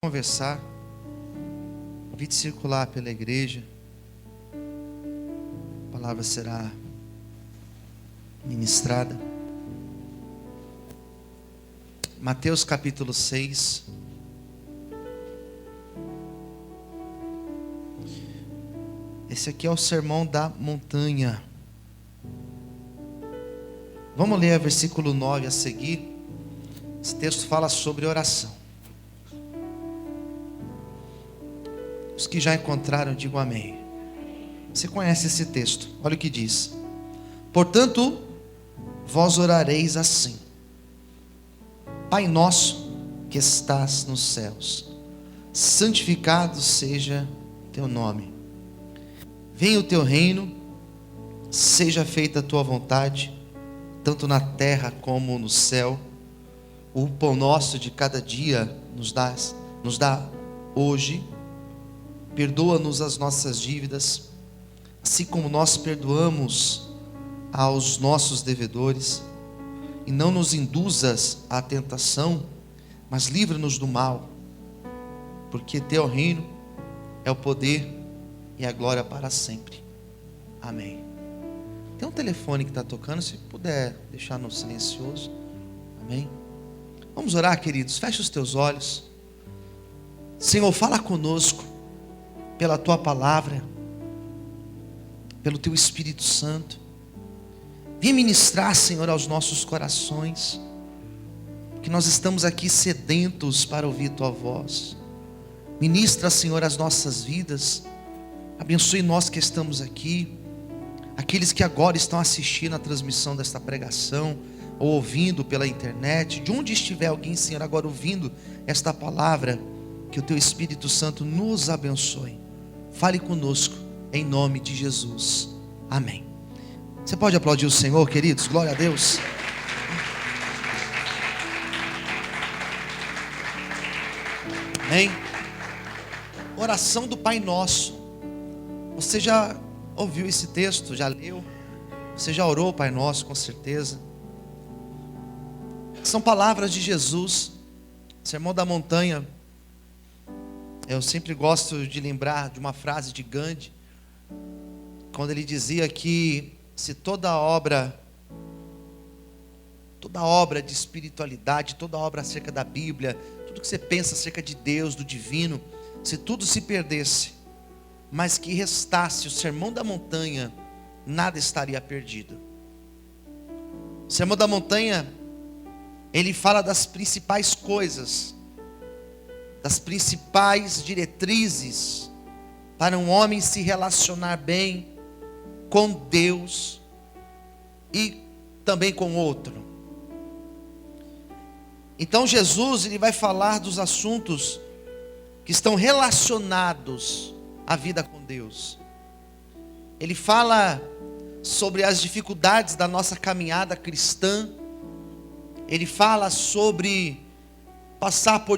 Conversar, convite circular pela igreja, a palavra será ministrada. Mateus capítulo 6. Esse aqui é o sermão da montanha. Vamos ler o versículo 9 a seguir. Esse texto fala sobre oração. Os que já encontraram, digam amém. Você conhece esse texto? Olha o que diz: portanto, vós orareis assim: Pai nosso que estás nos céus, santificado seja teu nome. Venha o teu reino, seja feita a tua vontade, tanto na terra como no céu. O pão nosso de cada dia nos dá hoje. Perdoa-nos as nossas dívidas, assim como nós perdoamos aos nossos devedores. E não nos induzas à tentação, mas livra-nos do mal. Porque teu reino é o poder e a glória para sempre. Amém. Tem um telefone que está tocando, se puder deixar no silencioso. Amém. Vamos orar, queridos. Fecha os teus olhos. Senhor, fala conosco pela tua palavra, pelo teu Espírito Santo. Vem ministrar, Senhor, aos nossos corações, que nós estamos aqui sedentos para ouvir tua voz. Ministra, Senhor, as nossas vidas. Abençoe nós que estamos aqui, aqueles que agora estão assistindo a transmissão desta pregação, ou ouvindo pela internet, de onde estiver alguém, Senhor, agora ouvindo esta palavra, que o teu Espírito Santo nos abençoe. Fale conosco, em nome de Jesus. Amém. Você pode aplaudir o Senhor, queridos? Glória a Deus. Amém. Oração do Pai Nosso. Você já ouviu esse texto? Já leu? Você já orou, Pai Nosso, com certeza. São palavras de Jesus. Sermão da montanha. Eu sempre gosto de lembrar de uma frase de Gandhi, quando ele dizia que se toda obra de espiritualidade, toda obra acerca da Bíblia, tudo que você pensa acerca de Deus, do divino, se tudo se perdesse, mas que restasse o sermão da montanha, nada estaria perdido. O sermão da montanha, ele fala das principais coisas, das principais diretrizes para um homem se relacionar bem com Deus e também com outro. Então Jesus, ele vai falar dos assuntos que estão relacionados à vida com Deus. Ele fala sobre as dificuldades da nossa caminhada cristã. Ele fala sobre passar por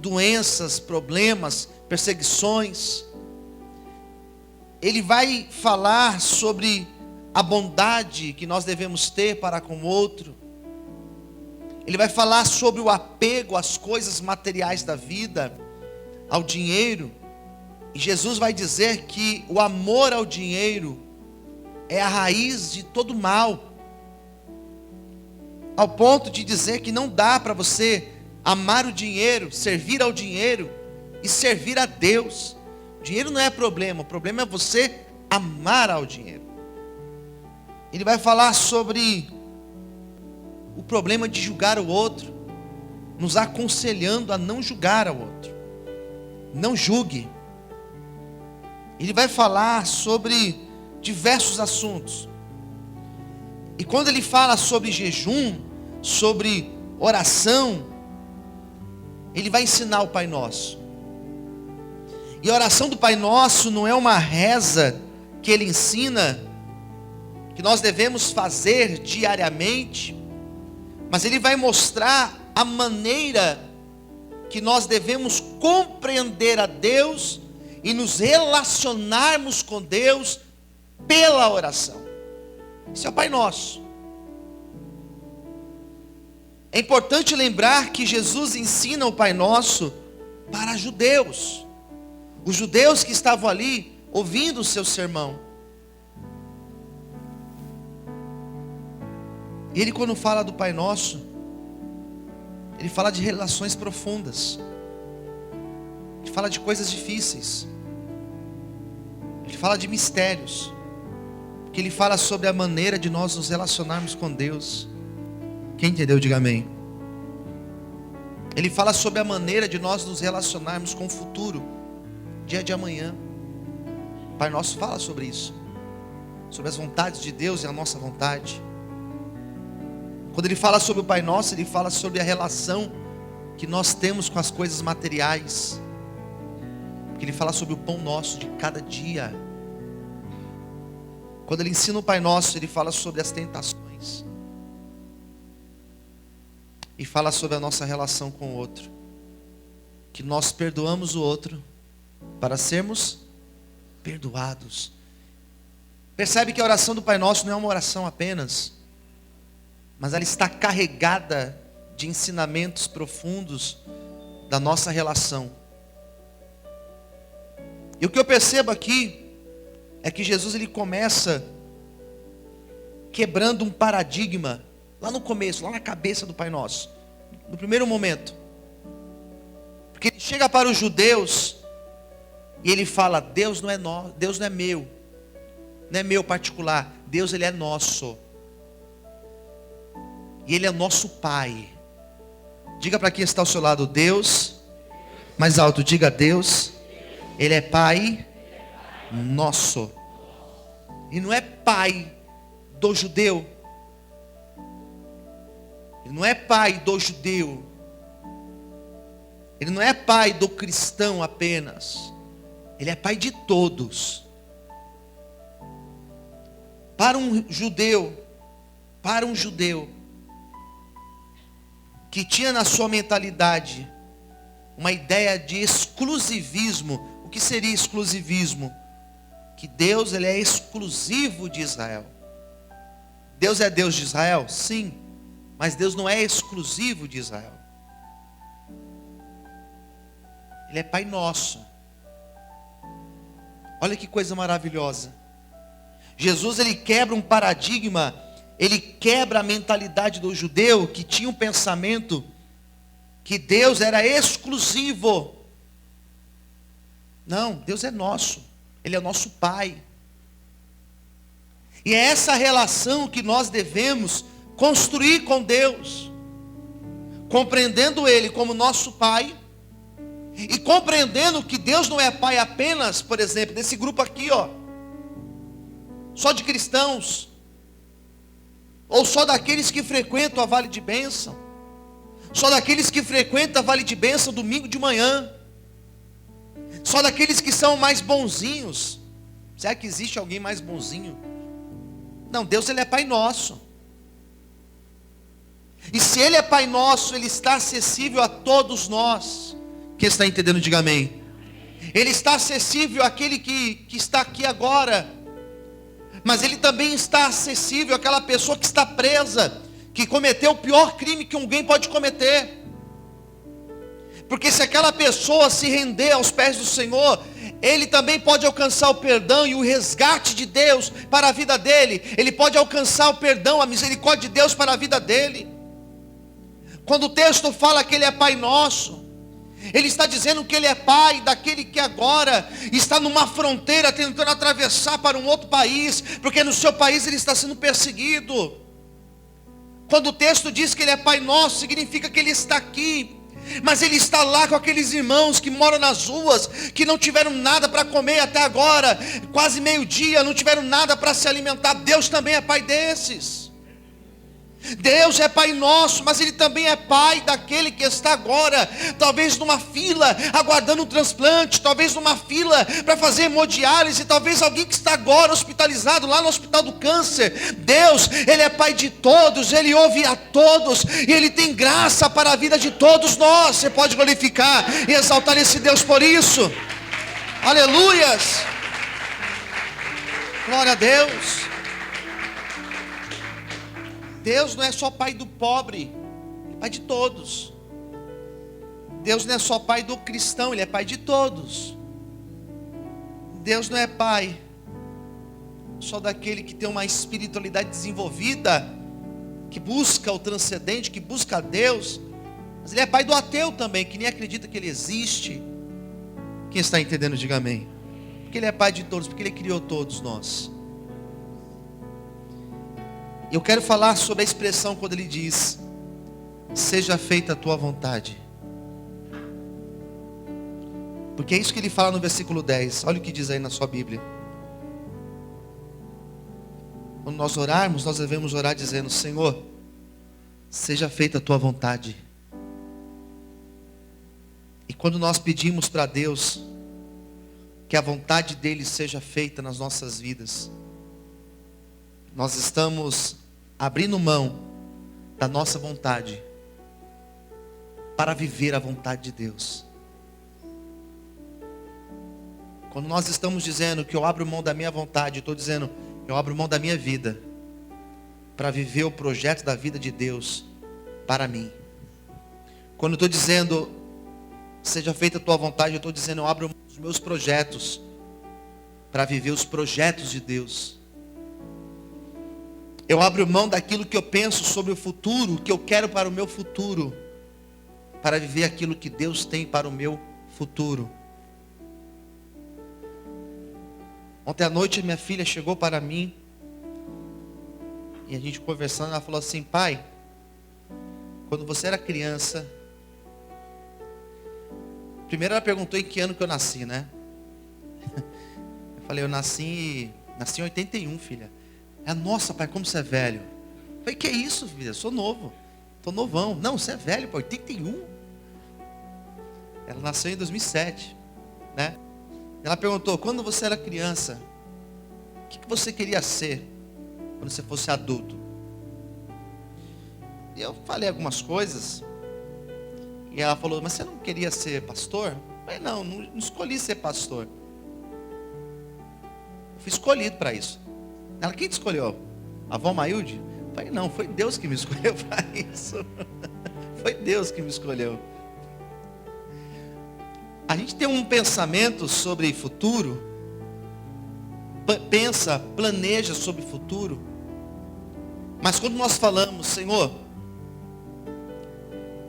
doenças, problemas, perseguições. Ele vai falar sobre a bondade que nós devemos ter para com o outro. Ele vai falar sobre o apego às coisas materiais da vida, ao dinheiro. E Jesus vai dizer que o amor ao dinheiro é a raiz de todo mal, ao ponto de dizer que não dá para você amar o dinheiro, servir ao dinheiro e servir a Deus. O dinheiro não é problema, o problema é você amar ao dinheiro. Ele vai falar sobre o problema de julgar o outro, nos aconselhando a não julgar ao outro. Não julgue. Ele vai falar sobre diversos assuntos. E quando ele fala sobre jejum, sobre oração, ele vai ensinar o Pai Nosso. E a oração do Pai Nosso não é uma reza que ele ensina, que nós devemos fazer diariamente, mas ele vai mostrar a maneira que nós devemos compreender a Deus e nos relacionarmos com Deus pela oração. Isso é o Pai Nosso. É importante lembrar que Jesus ensina o Pai Nosso para judeus. Os judeus que estavam ali ouvindo o seu sermão. E ele, quando fala do Pai Nosso, ele fala de relações profundas. Ele fala de coisas difíceis. Ele fala de mistérios. Que ele fala sobre a maneira de nós nos relacionarmos com Deus. Quem entendeu, diga amém. Ele fala sobre a maneira de nós nos relacionarmos com o futuro, dia de amanhã. O Pai Nosso fala sobre isso, sobre as vontades de Deus e a nossa vontade. Quando ele fala sobre o Pai Nosso, ele fala sobre a relação que nós temos com as coisas materiais. Porque ele fala sobre o pão nosso de cada dia. Quando ele ensina o Pai Nosso, ele fala sobre as tentações. E fala sobre a nossa relação com o outro. Que nós perdoamos o outro para sermos perdoados. Percebe que a oração do Pai Nosso não é uma oração apenas, mas ela está carregada de ensinamentos profundos da nossa relação. E o que eu percebo aqui é que Jesus ele começa quebrando um paradigma lá no começo, lá na cabeça do Pai Nosso, no primeiro momento. Porque ele chega para os judeus e ele fala: Deus não é nosso, Deus não é meu, não é meu particular, Deus ele é nosso. E ele é nosso Pai. Diga para quem está ao seu lado: Deus, mais alto, diga: Deus, ele é Pai nosso. E não é Pai do judeu. Ele não é Pai do judeu. Ele não é Pai do cristão apenas. Ele é Pai de todos. Para um judeu que tinha na sua mentalidade uma ideia de exclusivismo. O que seria exclusivismo? Que Deus ele é exclusivo de Israel. Deus é Deus de Israel? Sim. Mas Deus não é exclusivo de Israel. Ele é Pai nosso. Olha que coisa maravilhosa. Jesus ele quebra um paradigma. Ele quebra a mentalidade do judeu que tinha um pensamento que Deus era exclusivo. Não, Deus é nosso. Ele é nosso Pai. E é essa relação que nós devemos construir com Deus, compreendendo Ele como nosso Pai, e compreendendo que Deus não é Pai apenas, por exemplo, desse grupo aqui, ó, só de cristãos, ou só daqueles que frequentam a Vale de Bênção, só daqueles que frequentam a Vale de Bênção domingo de manhã, só daqueles que são mais bonzinhos. Será que existe alguém mais bonzinho? Não, Deus ele é Pai nosso. E se Ele é Pai nosso, Ele está acessível a todos nós. Quem está entendendo, diga amém. Ele está acessível àquele que está aqui agora. Mas Ele também está acessível àquela pessoa que está presa, que cometeu o pior crime que alguém pode cometer. Porque se aquela pessoa se render aos pés do Senhor, ele também pode alcançar o perdão e o resgate de Deus para a vida dele. Ele pode alcançar o perdão, a misericórdia de Deus para a vida dele. Quando o texto fala que Ele é Pai nosso, Ele está dizendo que Ele é Pai daquele que agora está numa fronteira tentando atravessar para um outro país, porque no seu país ele está sendo perseguido. Quando o texto diz que Ele é Pai nosso, significa que Ele está aqui, mas Ele está lá com aqueles irmãos que moram nas ruas, que não tiveram nada para comer até agora, quase meio-dia, não tiveram nada para se alimentar. Deus também é Pai desses. Deus é Pai nosso, mas Ele também é Pai daquele que está agora, talvez numa fila, aguardando um transplante, talvez numa fila para fazer hemodiálise, talvez alguém que está agora hospitalizado lá no hospital do câncer. Deus, Ele é Pai de todos, Ele ouve a todos, e Ele tem graça para a vida de todos nós. Você pode glorificar e exaltar esse Deus por isso? Aleluias! Glória a Deus! Deus não é só Pai do pobre, é Pai de todos. Deus não é só pai do cristão, Ele é pai de todos. Deus não é pai só daquele que tem uma espiritualidade desenvolvida, que busca o transcendente, que busca a Deus. Mas Ele é pai do ateu também, que nem acredita que Ele existe. Quem está entendendo, diga amém. Porque Ele é pai de todos, porque Ele criou todos nós. Eu quero falar sobre a expressão quando Ele diz: seja feita a tua vontade. Porque é isso que Ele fala no versículo 10. Olha o que diz aí na sua Bíblia. Quando nós orarmos, nós devemos orar dizendo: Senhor, seja feita a tua vontade. E quando nós pedimos para Deus que a vontade dEle seja feita nas nossas vidas, nós estamos abrindo mão da nossa vontade para viver a vontade de Deus. Quando nós estamos dizendo que eu abro mão da minha vontade, eu estou dizendo, eu abro mão da minha vida para viver o projeto da vida de Deus para mim. Quando eu estou dizendo, seja feita a tua vontade, eu estou dizendo, eu abro mão dos meus projetos para viver os projetos de Deus. Eu abro mão daquilo que eu penso sobre o futuro, o que eu quero para o meu futuro, para viver aquilo que Deus tem para o meu futuro. Ontem à noite minha filha chegou para mim e a gente conversando, ela falou assim: pai, quando você era criança, primeiro ela perguntou em que ano que eu nasci, né? Eu falei, eu nasci em 81, filha. Nossa, pai, como você é velho. Eu falei, que é isso, filha? Eu sou novo, tô novão. Não, você é velho, pai, 81. Ela nasceu em 2007, né? Ela perguntou, quando você era criança, o que você queria ser quando você fosse adulto? E eu falei algumas coisas. E ela falou, mas você não queria ser pastor? Eu falei, não escolhi ser pastor. Eu fui escolhido para isso. Ela, quem te escolheu? A avó Mailde? Eu falei, não, foi Deus que me escolheu para isso. Foi Deus que me escolheu. A gente tem um pensamento sobre futuro, planeja sobre futuro, mas quando nós falamos, Senhor,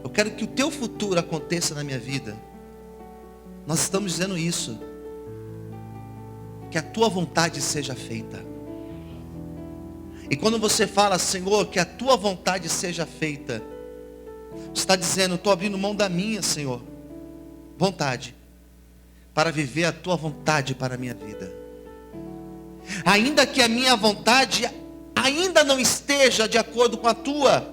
eu quero que o teu futuro aconteça na minha vida, nós estamos dizendo isso, que a tua vontade seja feita. E quando você fala, Senhor, que a tua vontade seja feita, você está dizendo, estou abrindo mão da minha, Senhor, vontade, para viver a tua vontade para a minha vida. Ainda que a minha vontade ainda não esteja de acordo com a tua,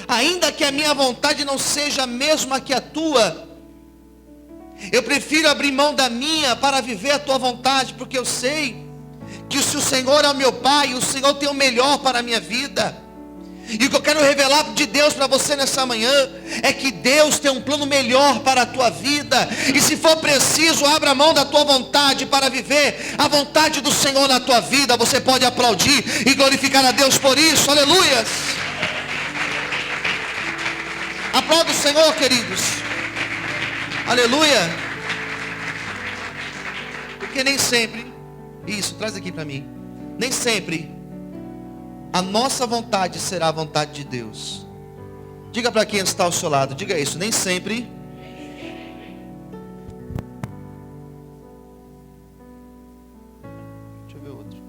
ainda que a minha vontade não seja a mesma que a tua, eu prefiro abrir mão da minha para viver a tua vontade, porque eu sei que se o Senhor é o meu Pai, o Senhor tem o melhor para a minha vida. E o que eu quero revelar de Deus para você nessa manhã é que Deus tem um plano melhor para a tua vida. E se for preciso, abra mão da tua vontade para viver a vontade do Senhor na tua vida. Você pode aplaudir e glorificar a Deus por isso. Aleluia. Aplauda o Senhor, queridos. Aleluia. Porque nem sempre, isso, traz aqui para mim. Nem sempre a nossa vontade será a vontade de Deus. Diga para quem está ao seu lado, diga isso, nem sempre. Deixa eu ver outro.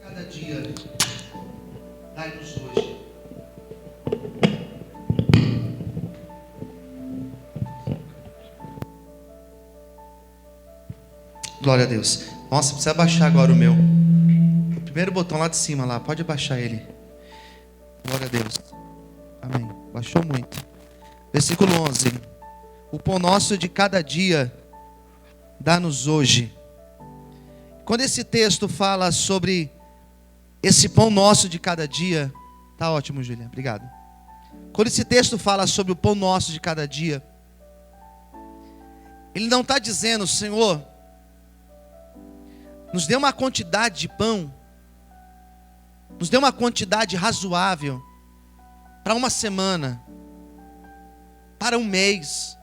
Cada dia, dai-nos hoje Glória a Deus. Nossa, precisa abaixar agora o meu. O primeiro botão lá de cima, lá. Pode abaixar ele. Glória a Deus. Amém. Baixou muito. Versículo 11. O pão nosso de cada dia dá-nos hoje. Quando esse texto fala sobre esse pão nosso de cada dia, tá ótimo, Júlia, obrigado. Quando esse texto fala sobre o pão nosso de cada dia, ele não está dizendo, Senhor, nos dê uma quantidade de pão, nos dê uma quantidade razoável para uma semana, para um mês,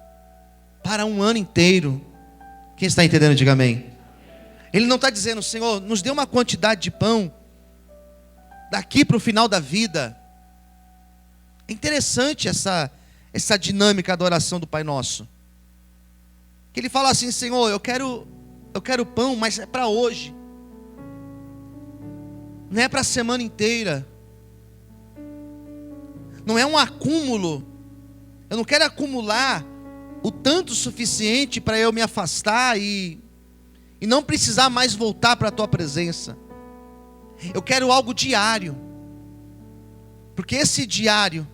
para um ano inteiro. Quem está entendendo, diga amém. Ele não está dizendo, Senhor, nos dê uma quantidade de pão daqui para o final da vida. É interessante essa dinâmica da oração do Pai Nosso. Que ele fala assim, Senhor, eu quero pão, mas é para hoje. Não é para a semana inteira. Não é um acúmulo. Eu não quero acumular o tanto suficiente para eu me afastar e não precisar mais voltar para a tua presença. Eu quero algo diário. Porque esse diário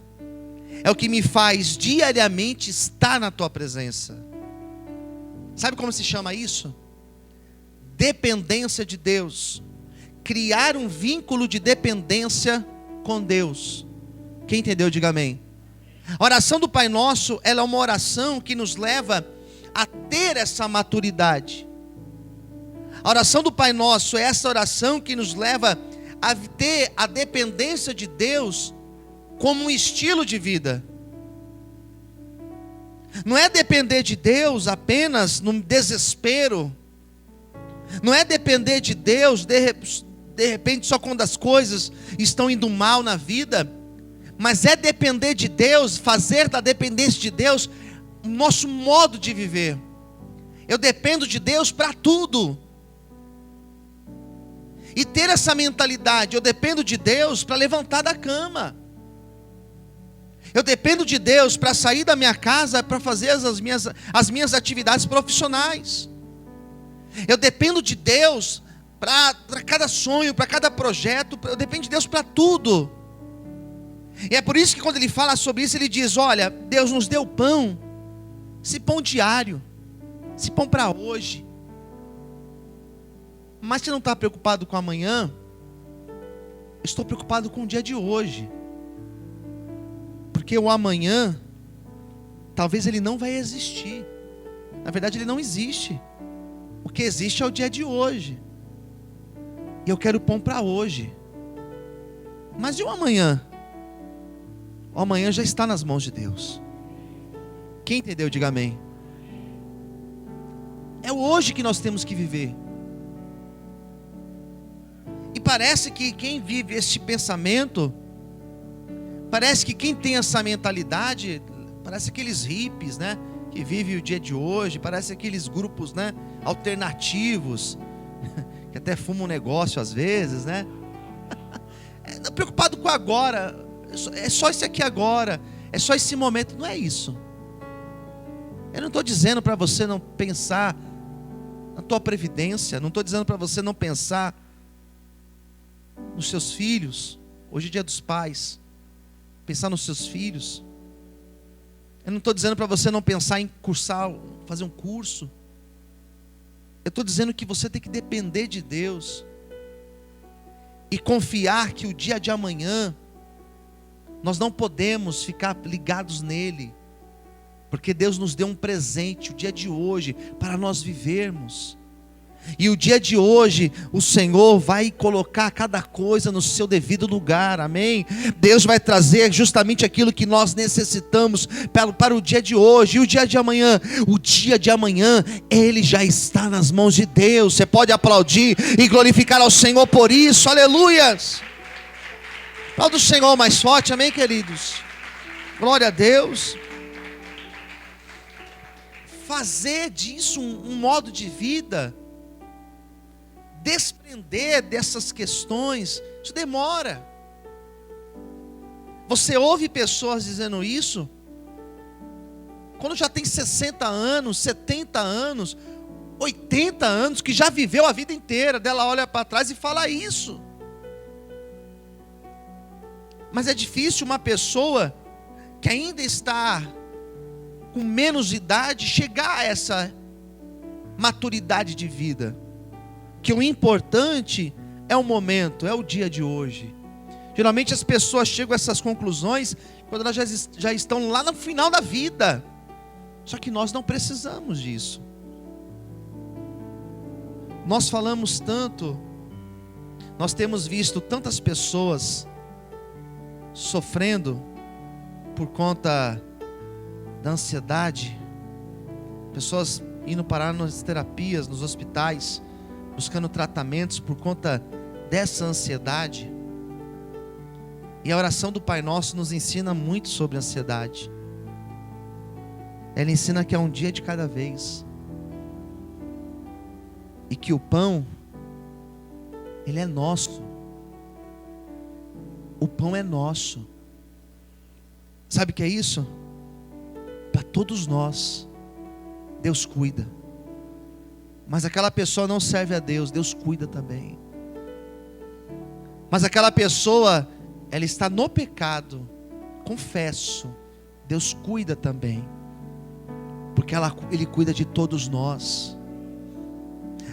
é o que me faz diariamente estar na tua presença. Sabe como se chama isso? Dependência de Deus. Criar um vínculo de dependência com Deus. Quem entendeu, diga amém. A oração do Pai Nosso, ela é uma oração que nos leva a ter essa maturidade. A oração do Pai Nosso é essa oração que nos leva a ter a dependência de Deus como um estilo de vida. Não é depender de Deus apenas no desespero. Não é depender de Deus de repente só quando as coisas estão indo mal na vida. Mas é depender de Deus, fazer da dependência de Deus o nosso modo de viver. Eu dependo de Deus para tudo. E ter essa mentalidade, eu dependo de Deus para levantar da cama. Eu dependo de Deus para sair da minha casa, para fazer as minhas atividades profissionais. Eu dependo de Deus para cada sonho, para cada projeto. Eu dependo de Deus para tudo. E é por isso que quando ele fala sobre isso, ele diz, olha, Deus nos deu pão, esse pão diário, esse pão para hoje. Mas você não está preocupado com amanhã? Eu estou preocupado com o dia de hoje. Porque o amanhã, talvez ele não vai existir. Na verdade ele não existe. O que existe é o dia de hoje. E eu quero pão para hoje. Mas e o amanhã? O amanhã já está nas mãos de Deus. Quem entendeu, diga amém. É hoje que nós temos que viver. E parece que quem vive este pensamento, parece que quem tem essa mentalidade, parece aqueles hippies, né? Que vivem o dia de hoje, parece aqueles grupos, né? Alternativos, que até fumam um negócio às vezes, né? Não preocupado com agora, é só esse aqui agora, é só esse momento. Não é isso. Eu não estou dizendo para você não pensar na tua previdência, não estou dizendo para você não pensar nos seus filhos. Hoje é dia dos pais. Pensar nos seus filhos. Eu não estou dizendo para você não pensar em cursar, fazer um curso. Eu estou dizendo que você tem que depender de Deus e confiar que o dia de amanhã nós não podemos ficar ligados nele, porque Deus nos deu um presente, o dia de hoje, para nós vivermos. E o dia de hoje, o Senhor vai colocar cada coisa no seu devido lugar, amém? Deus vai trazer justamente aquilo que nós necessitamos para o dia de hoje. E o dia de amanhã? O dia de amanhã, ele já está nas mãos de Deus. Você pode aplaudir e glorificar ao Senhor por isso, aleluias. Aplauda o Senhor mais forte, amém, queridos? Glória a Deus. Fazer disso um modo de vida, desprender dessas questões, isso demora. Você ouve pessoas dizendo isso quando já tem 60 anos, 70 anos, 80 anos, que já viveu a vida inteira, dela olha para trás e fala isso. Mas é difícil uma pessoa que ainda está com menos idade chegar a essa maturidade de vida. Que o importante é o momento, é o dia de hoje. Geralmente as pessoas chegam a essas conclusões quando elas já estão lá no final da vida. Só que nós não precisamos disso. Nós falamos tanto, nós temos visto tantas pessoas sofrendo por conta da ansiedade, pessoas indo parar nas terapias, nos hospitais, buscando tratamentos por conta dessa ansiedade. E a oração do Pai Nosso nos ensina muito sobre ansiedade. Ela ensina que é um dia de cada vez. E que o pão, ele é nosso. O pão é nosso. Sabe o que é isso? Para todos nós, Deus cuida. Mas aquela pessoa não serve a Deus, Deus cuida também. Mas aquela pessoa, ela está no pecado, confesso, Deus cuida também. Porque Ele cuida de todos nós.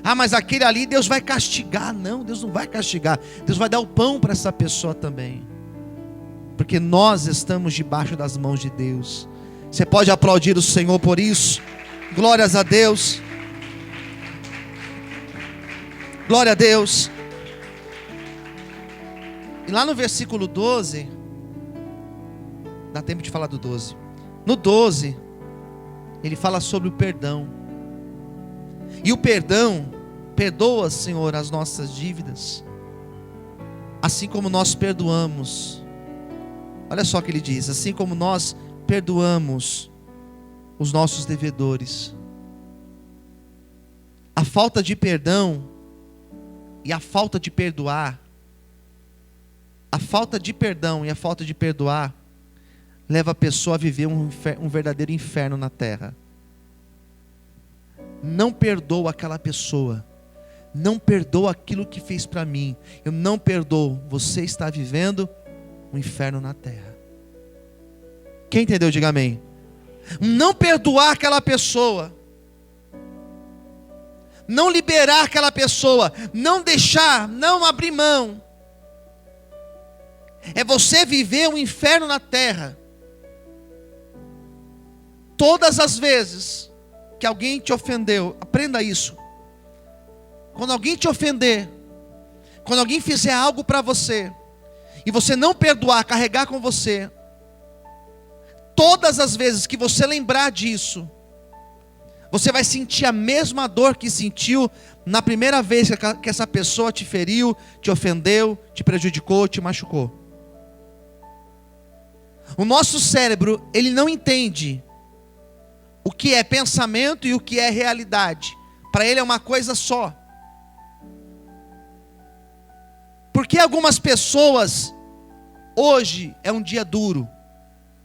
Ah, mas aquele ali Deus vai castigar. Não, Deus não vai castigar. Deus vai dar o pão para essa pessoa também. Porque nós estamos debaixo das mãos de Deus. Você pode aplaudir o Senhor por isso? Glórias a Deus. Glória a Deus. E lá no versículo 12, dá tempo de falar do 12. No 12, ele fala sobre o perdão. E o perdão, perdoa, Senhor, as nossas dívidas, assim como nós perdoamos. Olha só o que ele diz: assim como nós perdoamos os nossos devedores. A falta de perdão e a falta de perdoar, a falta de perdão e a falta de perdoar, leva a pessoa a viver um verdadeiro inferno na terra. Não perdoa aquela pessoa, não perdoa aquilo que fez para mim, eu não perdoo, você está vivendo um inferno na terra. Quem entendeu, diga amém. Não perdoar aquela pessoa, não liberar aquela pessoa, não deixar, não abrir mão, é você viver um inferno na terra. Todas as vezes que alguém te ofendeu, aprenda isso. Quando alguém te ofender, quando alguém fizer algo para você, e você não perdoar, carregar com você, todas as vezes que você lembrar disso, você vai sentir a mesma dor que sentiu na primeira vez que essa pessoa te feriu, te ofendeu, te prejudicou, te machucou. O nosso cérebro, ele não entende o que é pensamento e o que é realidade. Para ele é uma coisa só. Porque algumas pessoas, hoje é um dia duro,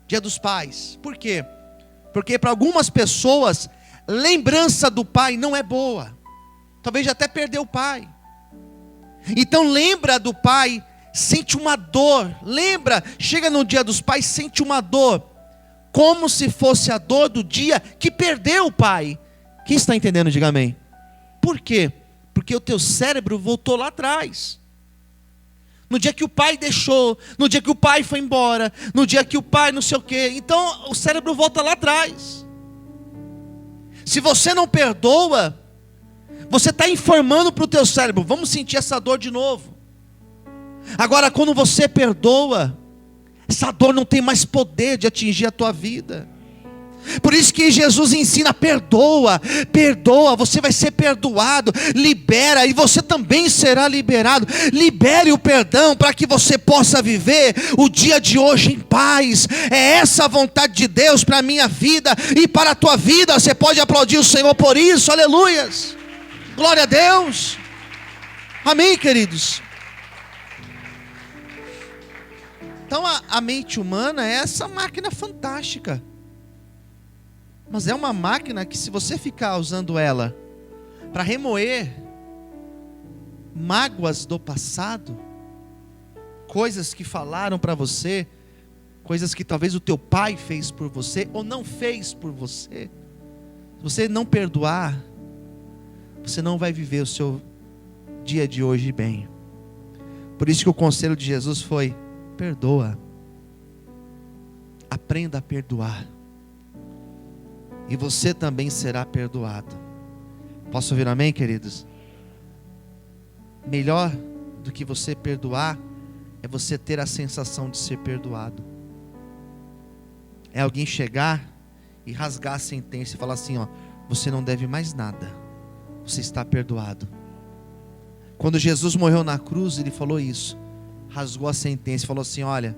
Dia dos Pais. Por quê? Porque para algumas pessoas, lembrança do pai não é boa. Talvez já até perdeu o pai. Então lembra do pai, sente uma dor. Lembra, chega no Dia dos Pais, sente uma dor, como se fosse a dor do dia que perdeu o pai. Quem está entendendo, diga amém. Por quê? Porque o teu cérebro voltou lá atrás. No dia que o pai deixou, no dia que o pai foi embora, no dia que o pai não sei o quê. Então o cérebro volta lá atrás. Se você não perdoa, você está informando para o teu cérebro: vamos sentir essa dor de novo. Agora quando você perdoa, essa dor não tem mais poder de atingir a tua vida. Por isso que Jesus ensina: perdoa, perdoa, você vai ser perdoado, libera e você também será liberado. Libere o perdão para que você possa viver o dia de hoje em paz. É essa a vontade de Deus para a minha vida e para a tua vida. Você pode aplaudir o Senhor por isso, aleluias, glória a Deus, amém, queridos. Então a mente humana é essa máquina fantástica. Mas é uma máquina que, se você ficar usando ela para remoer mágoas do passado, coisas que falaram para você, coisas que talvez o teu pai fez por você ou não fez por você. Se você não perdoar, você não vai viver o seu dia de hoje bem. Por isso que o conselho de Jesus foi: perdoa. Aprenda a perdoar, e você também será perdoado. Posso ouvir amém, queridos? Melhor do que você perdoar é você ter a sensação de ser perdoado. É alguém chegar e rasgar a sentença e falar assim: ó, você não deve mais nada, você está perdoado. Quando Jesus morreu na cruz, ele falou isso, rasgou a sentença e falou assim: olha,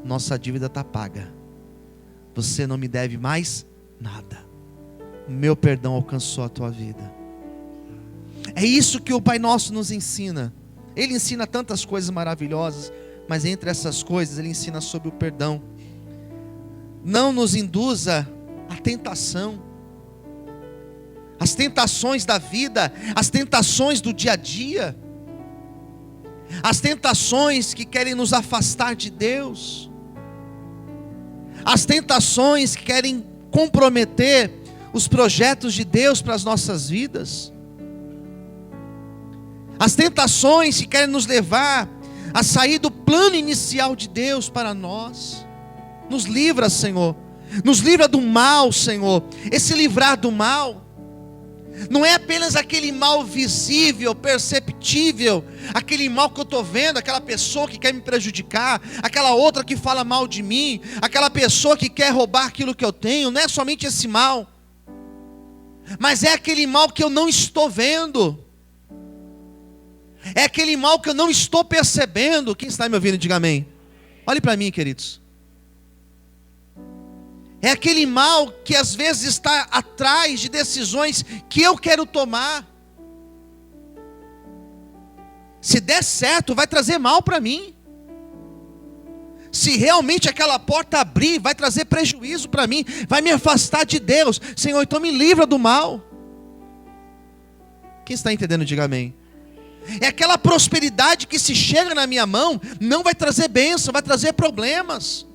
nossa dívida está paga, você não me deve mais nada, o meu perdão alcançou a tua vida. É isso que o Pai Nosso nos ensina. Ele ensina tantas coisas maravilhosas, mas entre essas coisas ele ensina sobre o perdão. Não nos induza à tentação. As tentações da vida, as tentações do dia a dia, as tentações que querem nos afastar de Deus, as tentações que querem comprometer os projetos de Deus para as nossas vidas, as tentações que querem nos levar a sair do plano inicial de Deus para nós. Nos livra, Senhor, nos livra do mal, Senhor. Esse livrar do mal não é apenas aquele mal visível, perceptível, aquele mal que eu estou vendo, aquela pessoa que quer me prejudicar, aquela outra que fala mal de mim, aquela pessoa que quer roubar aquilo que eu tenho. Não é somente esse mal, mas é aquele mal que eu não estou vendo, é aquele mal que eu não estou percebendo. Quem está me ouvindo, diga amém. Olhe para mim, queridos. É aquele mal que às vezes está atrás de decisões que eu quero tomar. Se der certo, vai trazer mal para mim. Se realmente aquela porta abrir, vai trazer prejuízo para mim, vai me afastar de Deus. Senhor, então me livra do mal. Quem está entendendo, diga amém. É aquela prosperidade que, se chega na minha mão, não vai trazer bênção, vai trazer problemas.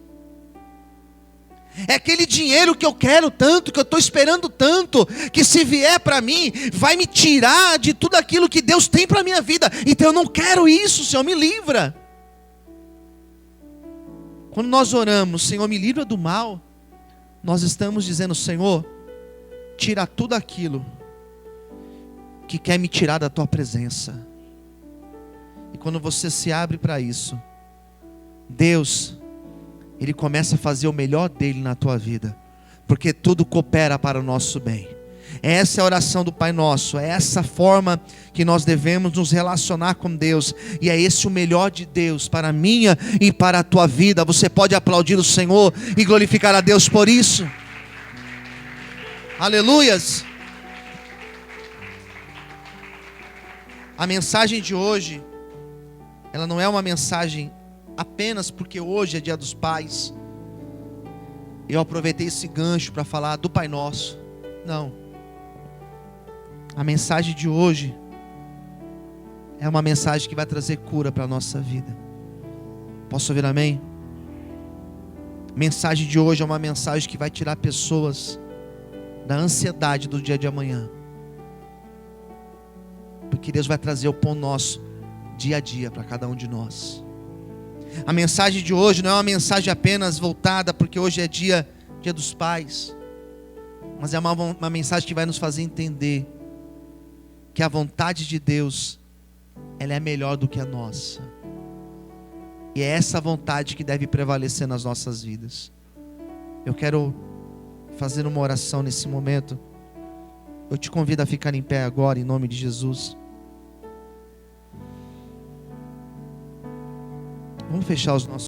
É aquele dinheiro que eu quero tanto, que eu estou esperando tanto, que se vier para mim, vai me tirar de tudo aquilo que Deus tem para a minha vida. Então eu não quero isso, Senhor, me livra. Quando nós oramos, Senhor, me livra do mal, nós estamos dizendo: Senhor, tira tudo aquilo que quer me tirar da tua presença. E quando você se abre para isso, Deus, Ele começa a fazer o melhor dele na tua vida, porque tudo coopera para o nosso bem. Essa é a oração do Pai Nosso, é essa forma que nós devemos nos relacionar com Deus, e é esse o melhor de Deus para a minha e para a tua vida. Você pode aplaudir o Senhor e glorificar a Deus por isso? Aleluias! A mensagem de hoje, ela não é uma mensagem apenas porque hoje é dia dos pais. Eu aproveitei esse gancho para falar do Pai Nosso. Não. A mensagem de hoje é uma mensagem que vai trazer cura para a nossa vida. Posso ouvir amém? A mensagem de hoje é uma mensagem que vai tirar pessoas da ansiedade do dia de amanhã, porque Deus vai trazer o pão nosso dia a dia para cada um de nós. A mensagem de hoje não é uma mensagem apenas voltada porque hoje é dia dos pais, mas é uma mensagem que vai nos fazer entender que a vontade de Deus, ela é melhor do que a nossa, e é essa vontade que deve prevalecer nas nossas vidas. Eu quero fazer uma oração nesse momento. Eu te convido a ficar em pé agora, em nome de Jesus. Vamos fechar os nossos